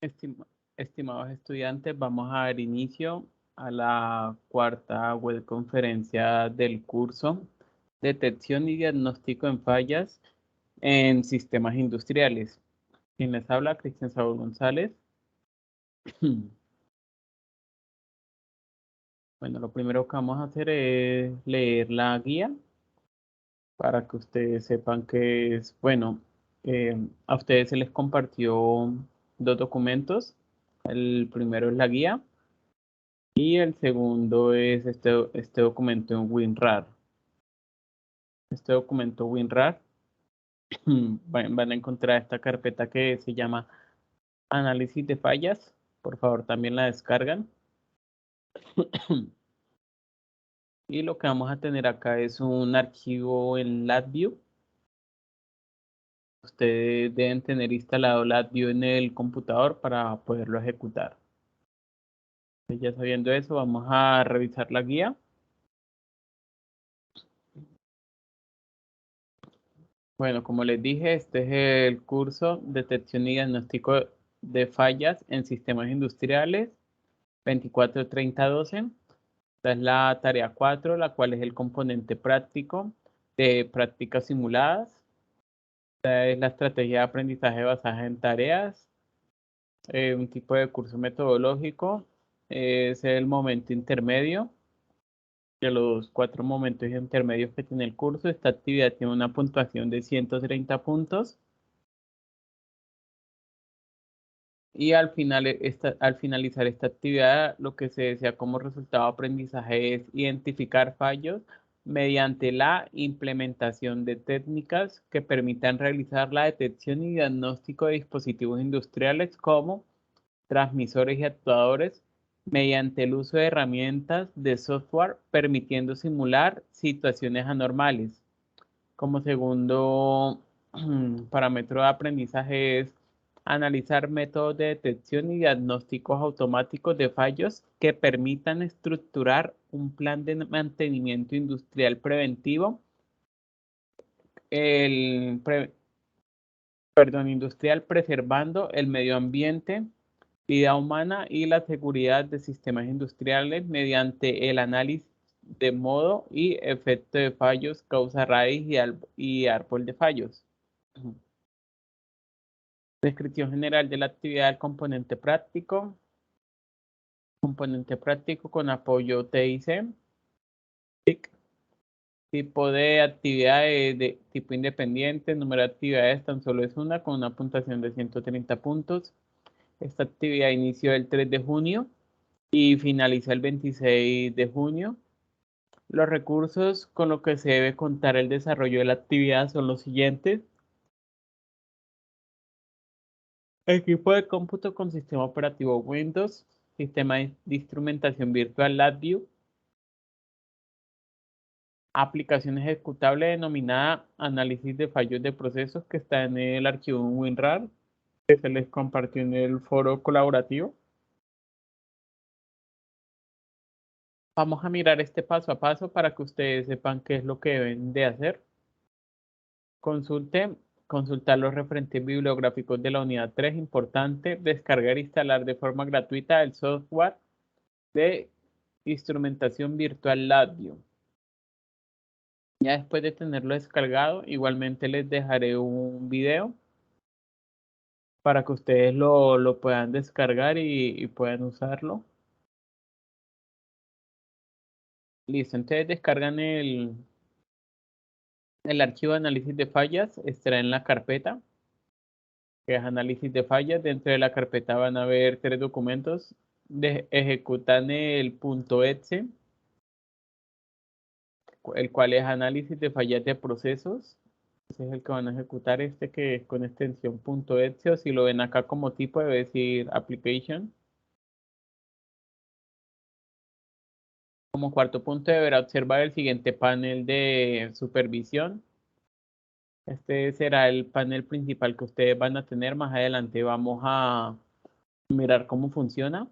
Estima- Estimados estudiantes, vamos a dar inicio a la cuarta webconferencia del curso Detección y Diagnóstico en Fallas en Sistemas Industriales. Quien les habla, Cristian Saúl González. Bueno, lo primero que vamos a hacer es leer la guía para que ustedes sepan que es, bueno, a ustedes se les compartió dos documentos. El primero es la guía. Y el segundo es este documento en WinRAR. Este documento WinRAR van a encontrar esta carpeta que se llama Análisis de fallas. Por favor, también la descargan. Y lo que vamos a tener acá es un archivo en LabVIEW. Ustedes deben tener instalado LabVIEW en el computador para poderlo ejecutar. Ya sabiendo eso, vamos a revisar la guía. Bueno, como les dije, este es el curso Detección y Diagnóstico de Fallas en Sistemas Industriales 243012. Esta es la tarea 4, la cual es el componente práctico de prácticas simuladas. Esta es la estrategia de aprendizaje basada en tareas, un tipo de curso metodológico. Es el momento intermedio. De los 4 momentos intermedios que tiene el curso, esta actividad tiene una puntuación de 130 puntos. Y al finalizar esta actividad, lo que se desea como resultado de aprendizaje es identificar fallos mediante la implementación de técnicas que permitan realizar la detección y diagnóstico de dispositivos industriales como transmisores y actuadores mediante el uso de herramientas de software permitiendo simular situaciones anormales. Como segundo parámetro de aprendizaje es analizar métodos de detección y diagnósticos automáticos de fallos que permitan estructurar un plan de mantenimiento industrial preventivo, industrial preservando el medio ambiente, vida humana y la seguridad de sistemas industriales mediante el análisis de modo y efecto de fallos, causa raíz y árbol de fallos. Descripción general de la actividad del componente práctico. Componente práctico con apoyo TIC. Tipo de actividades de tipo independiente. Número de actividades tan solo es una con una puntuación de 130 puntos. Esta actividad inició el 3 de junio y finaliza el 26 de junio. Los recursos con los que se debe contar el desarrollo de la actividad son los siguientes. Equipo de cómputo con sistema operativo Windows, sistema de instrumentación virtual LabVIEW, aplicación ejecutable denominada análisis de fallos de procesos que está en el archivo WinRAR, que se les compartió en el foro colaborativo. Vamos a mirar este paso a paso para que ustedes sepan qué es lo que deben de hacer. Consultar los referentes bibliográficos de la unidad 3, importante, descargar e instalar de forma gratuita el software de instrumentación virtual LabVIEW. Ya después de tenerlo descargado, igualmente les dejaré un video para que ustedes lo puedan descargar y puedan usarlo. Listo, entonces descargan el archivo de análisis de fallas, extraen la carpeta, que es análisis de fallas. Dentro de la carpeta van a ver 3 documentos. Ejecutan el .exe, el cual es análisis de fallas de procesos. Ese es el que van a ejecutar, este que es con extensión .exe, o si lo ven acá como tipo debe decir application. Como cuarto punto deberá observar el siguiente panel de supervisión. Este será el panel principal que ustedes van a tener. Más adelante vamos a mirar cómo funciona.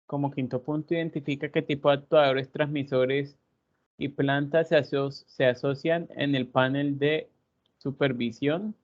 Como quinto punto, identifica qué tipo de actuadores, transmisores y plantas se asocian en el panel de supervisión.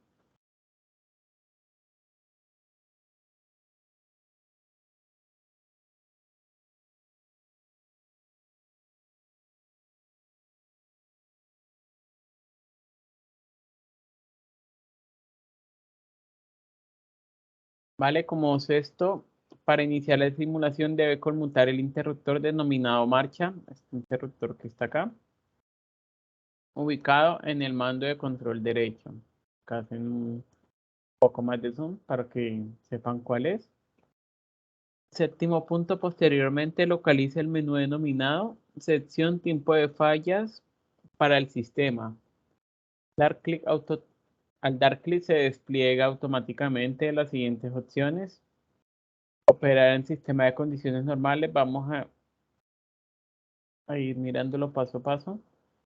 ¿Vale? Como es esto, para iniciar la simulación debe conmutar el interruptor denominado marcha, este interruptor que está acá, ubicado en el mando de control derecho. Acá hacen un poco más de zoom para que sepan cuál es. Séptimo punto, posteriormente localice el menú denominado sección tiempo de fallas para el sistema. Al dar clic se despliega automáticamente las siguientes opciones. Operar en sistema de condiciones normales. Vamos a ir mirándolo paso a paso.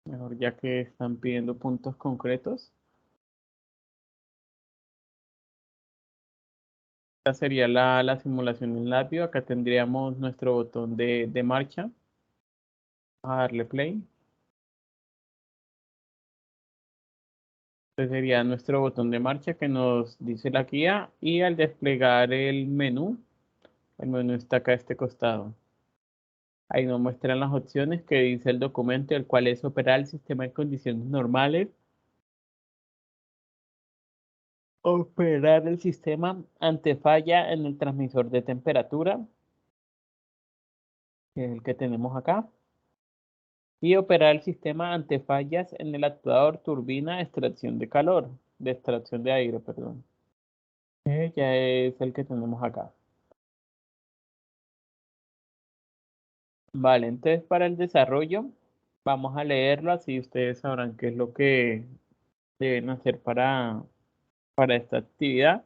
Mejor ya que están pidiendo puntos concretos. Esta sería la simulación en LabVIEW. Acá tendríamos nuestro botón de marcha. Vamos a darle play. Este sería nuestro botón de marcha que nos dice la guía, y al desplegar el menú está acá a este costado. Ahí nos muestran las opciones que dice el documento, el cual es operar el sistema en condiciones normales, operar el sistema ante falla en el transmisor de temperatura, que es el que tenemos acá, y operar el sistema ante fallas en el actuador turbina de extracción de calor, de extracción de aire, perdón. Ya es el que tenemos acá. Vale, entonces para el desarrollo vamos a leerlo, así ustedes sabrán qué es lo que deben hacer para esta actividad.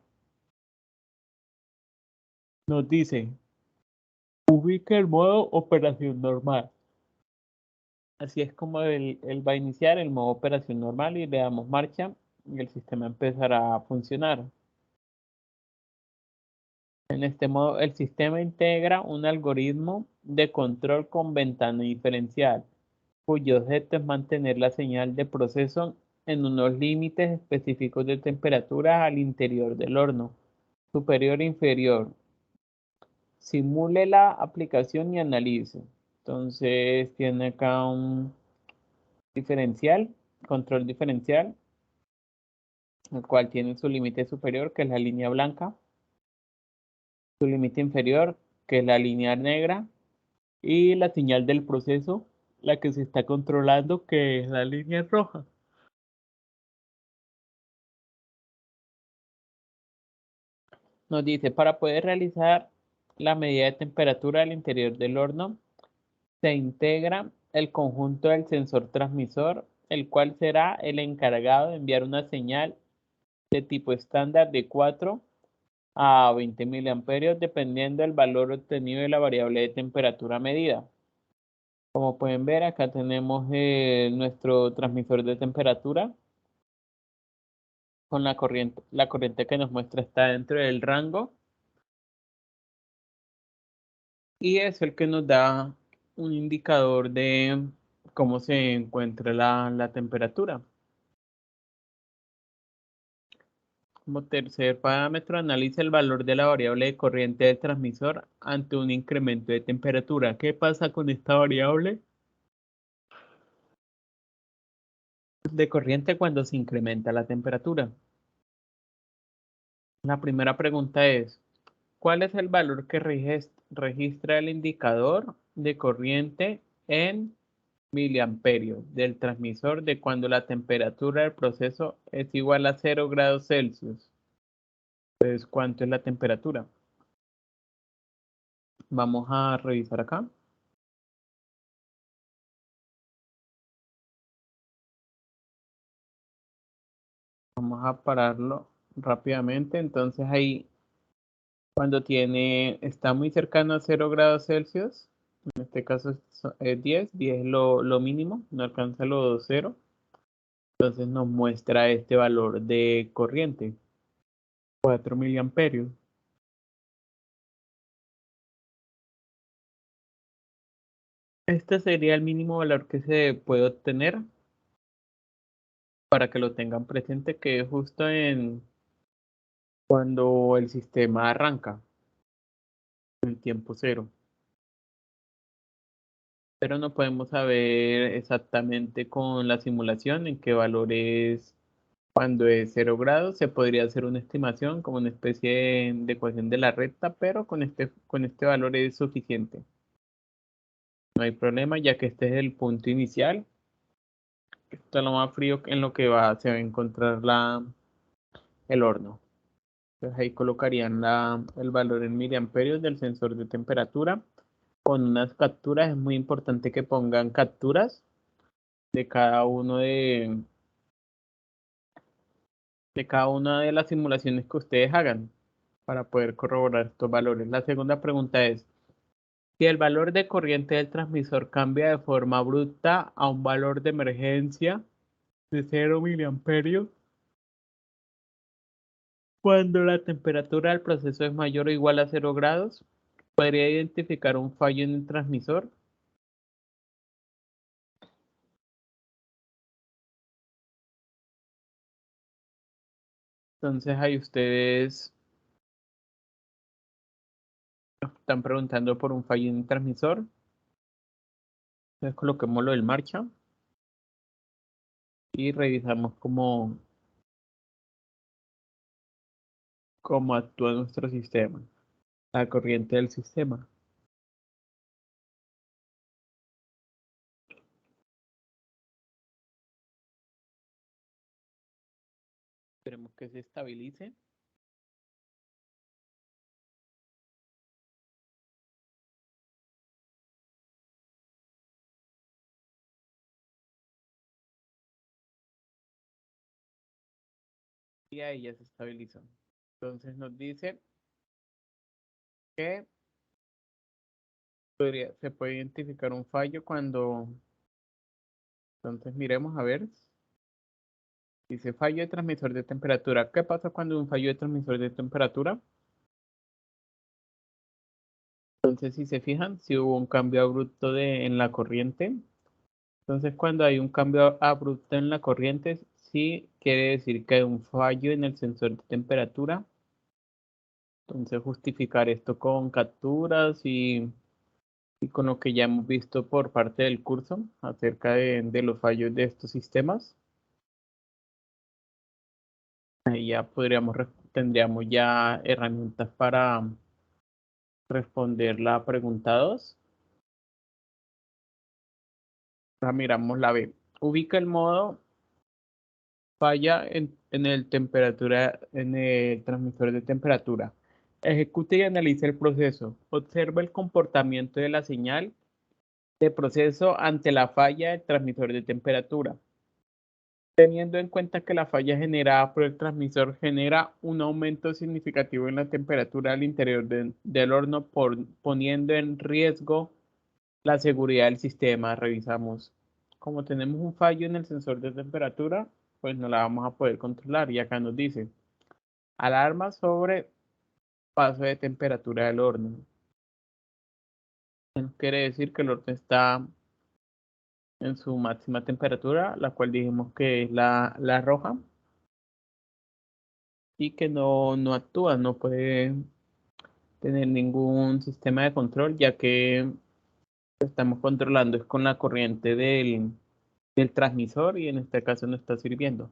Nos dice, ubica el modo operación normal. Así es como él va a iniciar el modo operación normal y le damos marcha y el sistema empezará a funcionar. En este modo, el sistema integra un algoritmo de control con ventana diferencial, cuyo objeto es mantener la señal de proceso en unos límites específicos de temperatura al interior del horno, superior e inferior. Simule la aplicación y analice. Entonces tiene acá un diferencial, control diferencial, el cual tiene su límite superior, que es la línea blanca, su límite inferior, que es la línea negra, y la señal del proceso, la que se está controlando, que es la línea roja. Nos dice, para poder realizar la medida de temperatura del interior del horno, se integra el conjunto del sensor transmisor, el cual será el encargado de enviar una señal de tipo estándar de 4 a 20 miliamperios, dependiendo del valor obtenido de la variable de temperatura medida. Como pueden ver, acá tenemos nuestro transmisor de temperatura con la corriente que nos muestra está dentro del rango, y es el que nos da un indicador de cómo se encuentra la temperatura. Como tercer parámetro, analiza el valor de la variable de corriente del transmisor ante un incremento de temperatura. ¿Qué pasa con esta variable de corriente cuando se incrementa la temperatura? La primera pregunta es, ¿cuál es el valor que registra el indicador de corriente en miliamperios del transmisor de cuando la temperatura del proceso es igual a 0 grados Celsius? Entonces, ¿cuánto es la temperatura? Vamos a revisar acá. Vamos a pararlo rápidamente. Entonces ahí, cuando está muy cercano a 0 grados Celsius, en este caso es 10 es lo mínimo, no alcanza los 0. Entonces nos muestra este valor de corriente, 4 miliamperios. Este sería el mínimo valor que se puede obtener, para que lo tengan presente, que es justo en cuando el sistema arranca, en el tiempo cero. Pero no podemos saber exactamente con la simulación en qué valores Cuando es 0 grados, se podría hacer una estimación como una especie de ecuación de la recta, pero con este valor es suficiente. No hay problema, ya que este es el punto inicial. Esto es lo más frío en lo que se va a encontrar el horno. Entonces ahí colocarían el valor en miliamperios del sensor de temperatura. Con unas capturas, es muy importante que pongan capturas de cada una de las simulaciones que ustedes hagan para poder corroborar estos valores. La segunda pregunta es, si el valor de corriente del transmisor cambia de forma abrupta a un valor de emergencia de 0 miliamperios, cuando la temperatura del proceso es mayor o igual a 0 grados, podría identificar un fallo en el transmisor. Entonces ahí ustedes están preguntando por un fallo en el transmisor. Entonces coloquémoslo en marcha y revisamos cómo actúa nuestro sistema, la corriente del sistema. Esperemos que se estabilice. Y ahí ya se estabilizó. Entonces nos dice que se puede identificar un fallo cuando, entonces miremos a ver, dice fallo de transmisor de temperatura. ¿Qué pasa cuando un fallo de transmisor de temperatura? Entonces si se fijan, si hubo un cambio abrupto en la corriente. Entonces cuando hay un cambio abrupto en la corriente, sí quiere decir que hay un fallo en el sensor de temperatura. Entonces justificar esto con capturas y con lo que ya hemos visto por parte del curso acerca de los fallos de estos sistemas. Ahí ya tendríamos ya herramientas para responder la pregunta 2. Ahora miramos la B. Ubica el modo falla en el transmisor de temperatura. Ejecute y analice el proceso. Observa el comportamiento de la señal de proceso ante la falla del transmisor de temperatura. Teniendo en cuenta que la falla generada por el transmisor genera un aumento significativo en la temperatura al interior del horno, poniendo en riesgo la seguridad del sistema. Revisamos. Como tenemos un fallo en el sensor de temperatura, pues no la vamos a poder controlar. Y acá nos dice, alarma sobre paso de temperatura del horno. Quiere decir que el horno está en su máxima temperatura, la cual dijimos que es la roja, y que no actúa, no puede tener ningún sistema de control, ya que estamos controlando es con la corriente del transmisor y en este caso no está sirviendo.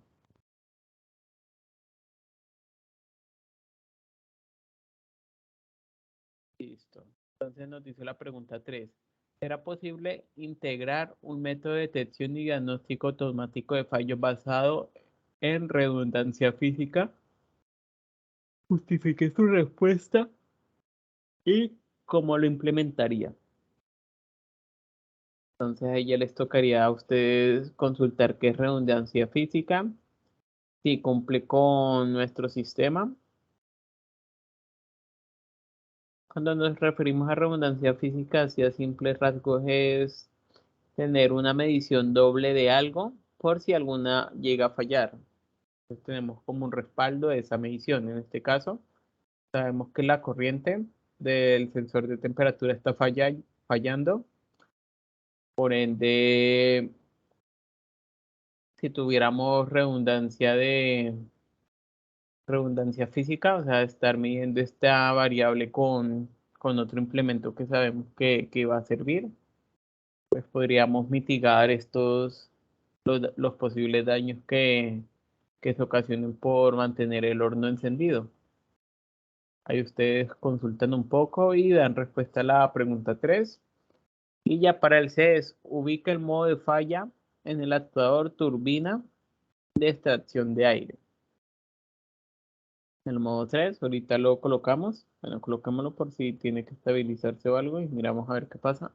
Listo. Entonces nos dice la pregunta 3. ¿Será posible integrar un método de detección y diagnóstico automático de fallos basado en redundancia física? Justifique su respuesta y cómo lo implementaría. Entonces a ella les tocaría a ustedes consultar qué es redundancia física, si cumple con nuestro sistema. Cuando nos referimos a redundancia física, así a simples rasgos es tener una medición doble de algo por si alguna llega a fallar. Entonces tenemos como un respaldo de esa medición. En este caso, sabemos que la corriente del sensor de temperatura está fallando. Por ende, si tuviéramos redundancia física, o sea, estar midiendo esta variable con otro implemento que sabemos que va a servir, pues podríamos mitigar los posibles daños que que se ocasionen por mantener el horno encendido. Ahí ustedes consultan un poco y dan respuesta a la pregunta 3. Y ya para el C es, ubica el modo de falla en el actuador turbina de extracción de aire. El modo 3, ahorita lo colocamos. Bueno, colocémoslo por si tiene que estabilizarse o algo y miramos a ver qué pasa.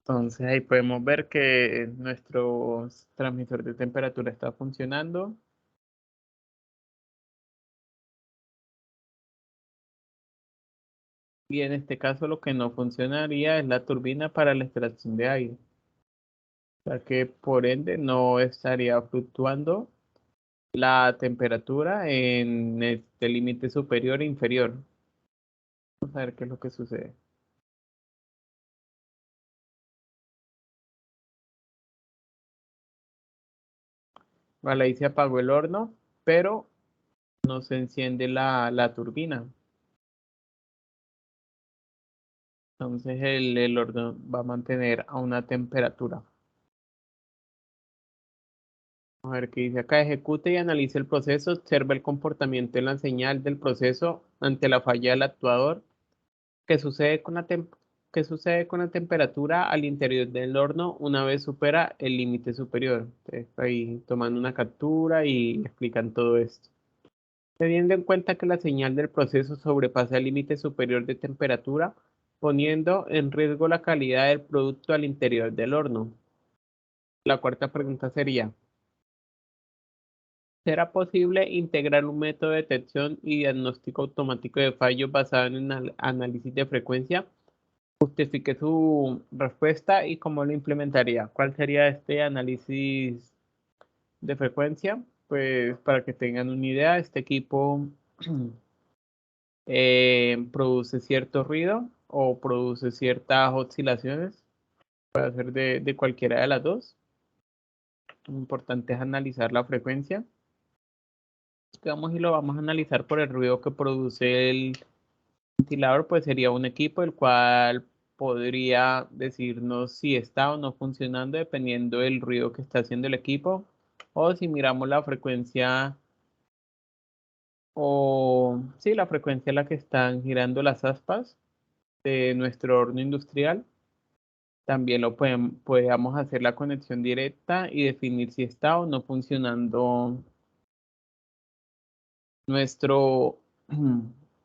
Entonces ahí podemos ver que nuestro transmisor de temperatura está funcionando. Y en este caso lo que no funcionaría es la turbina para la extracción de aire. O sea que por ende no estaría fluctuando la temperatura en este límite superior e inferior. Vamos a ver qué es lo que sucede. Vale, ahí se apagó el horno, pero no se enciende la turbina. Entonces el horno va a mantener a una temperatura. A ver qué dice acá. Ejecute y analice el proceso. Observa el comportamiento de la señal del proceso ante la falla del actuador. ¿Qué sucede con qué sucede con la temperatura al interior del horno una vez supera el límite superior? Entonces, ahí tomando una captura y explican todo esto. Teniendo en cuenta que la señal del proceso sobrepasa el límite superior de temperatura, poniendo en riesgo la calidad del producto al interior del horno. La cuarta pregunta sería, ¿será posible integrar un método de detección y diagnóstico automático de fallos basado en el análisis de frecuencia? Justifique su respuesta y cómo lo implementaría. ¿Cuál sería este análisis de frecuencia? Pues para que tengan una idea, este equipo produce cierto ruido o produce ciertas oscilaciones. Puede ser de cualquiera de las dos. Lo importante es analizar la frecuencia. Vamos y lo vamos a analizar por el ruido que produce el ventilador, pues sería un equipo el cual podría decirnos si está o no funcionando dependiendo del ruido que está haciendo el equipo. O si miramos la frecuencia o sí, la frecuencia a la que están girando las aspas de nuestro horno industrial. También podemos hacer la conexión directa y definir si está o no funcionando nuestro,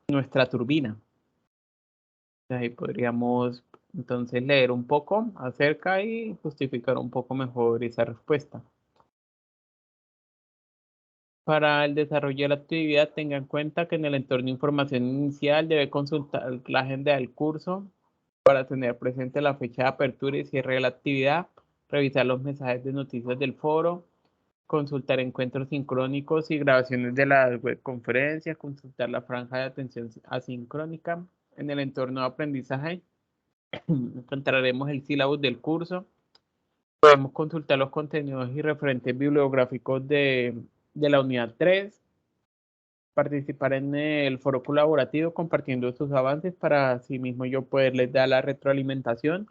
nuestra turbina. Ahí podríamos entonces leer un poco acerca y justificar un poco mejor esa respuesta. Para el desarrollo de la actividad, tenga en cuenta que en el entorno de información inicial debe consultar la agenda del curso para tener presente la fecha de apertura y cierre de la actividad, revisar los mensajes de noticias del foro, consultar encuentros sincrónicos y grabaciones de las webconferencias, consultar la franja de atención asincrónica. En el entorno de aprendizaje encontraremos el sílabus del curso. Podemos consultar los contenidos y referentes bibliográficos de la unidad 3. Participar en el foro colaborativo compartiendo sus avances para así mismo yo poderles dar la retroalimentación.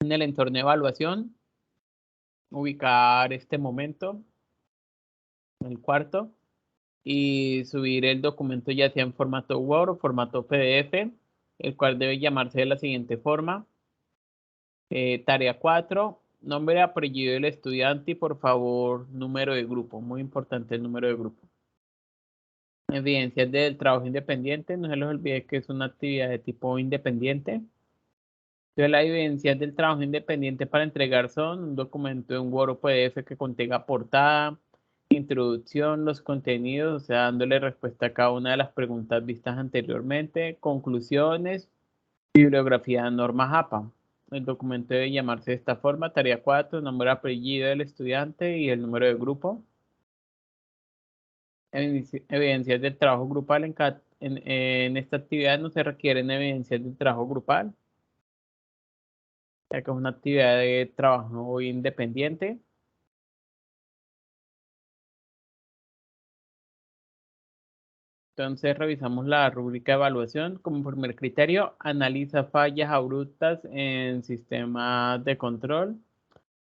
En el entorno de evaluación, ubicar este momento, el cuarto, y subir el documento ya sea en formato Word o formato PDF, el cual debe llamarse de la siguiente forma. Tarea 4, nombre, apellido del estudiante y por favor número de grupo. Muy importante el número de grupo. Evidencias del trabajo independiente. No se les olvide que es una actividad de tipo independiente. Entonces, las evidencias del trabajo independiente para entregar son un documento en Word o PDF que contenga portada, introducción, los contenidos, o sea, dándole respuesta a cada una de las preguntas vistas anteriormente, conclusiones, bibliografía, normas APA. El documento debe llamarse de esta forma: tarea 4, nombre, apellido del estudiante y el número de grupo. Evidencias del trabajo grupal. En esta actividad no se requieren evidencias del trabajo grupal, ya que es una actividad de trabajo independiente. Entonces revisamos la rúbrica de evaluación. Como primer criterio, analiza fallas abruptas en sistemas de control.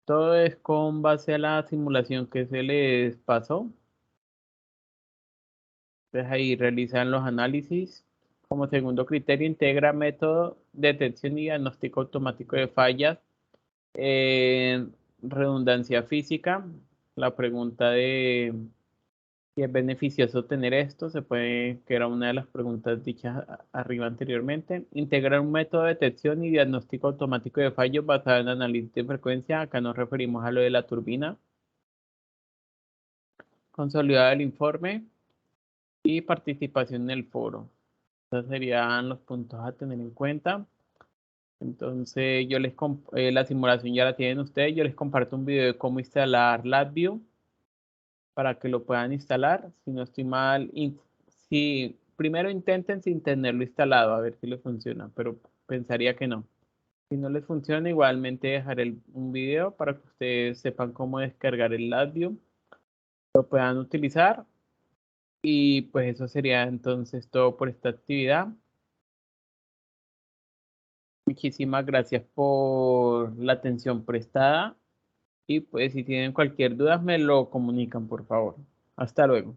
Todo es con base a la simulación que se les pasó. Entonces ahí realizan los análisis. Como segundo criterio, integra método de detección y diagnóstico automático de fallas en redundancia física. La pregunta de si es beneficioso tener esto, que era una de las preguntas dichas arriba anteriormente. Integrar un método de detección y diagnóstico automático de fallos basado en análisis de frecuencia. Acá nos referimos a lo de la turbina. Consolidar el informe y participación en el foro. Esos serían los puntos a tener en cuenta. Entonces, la simulación ya la tienen ustedes. Yo les comparto un video de cómo instalar LabVIEW para que lo puedan instalar. Si no estoy mal, si primero intenten sin tenerlo instalado, a ver si les funciona, pero pensaría que no. Si no les funciona, igualmente dejaré un video para que ustedes sepan cómo descargar el LabVIEW, lo puedan utilizar. Y pues eso sería entonces todo por esta actividad. Muchísimas gracias por la atención prestada y pues si tienen cualquier duda me lo comunican, por favor. Hasta luego.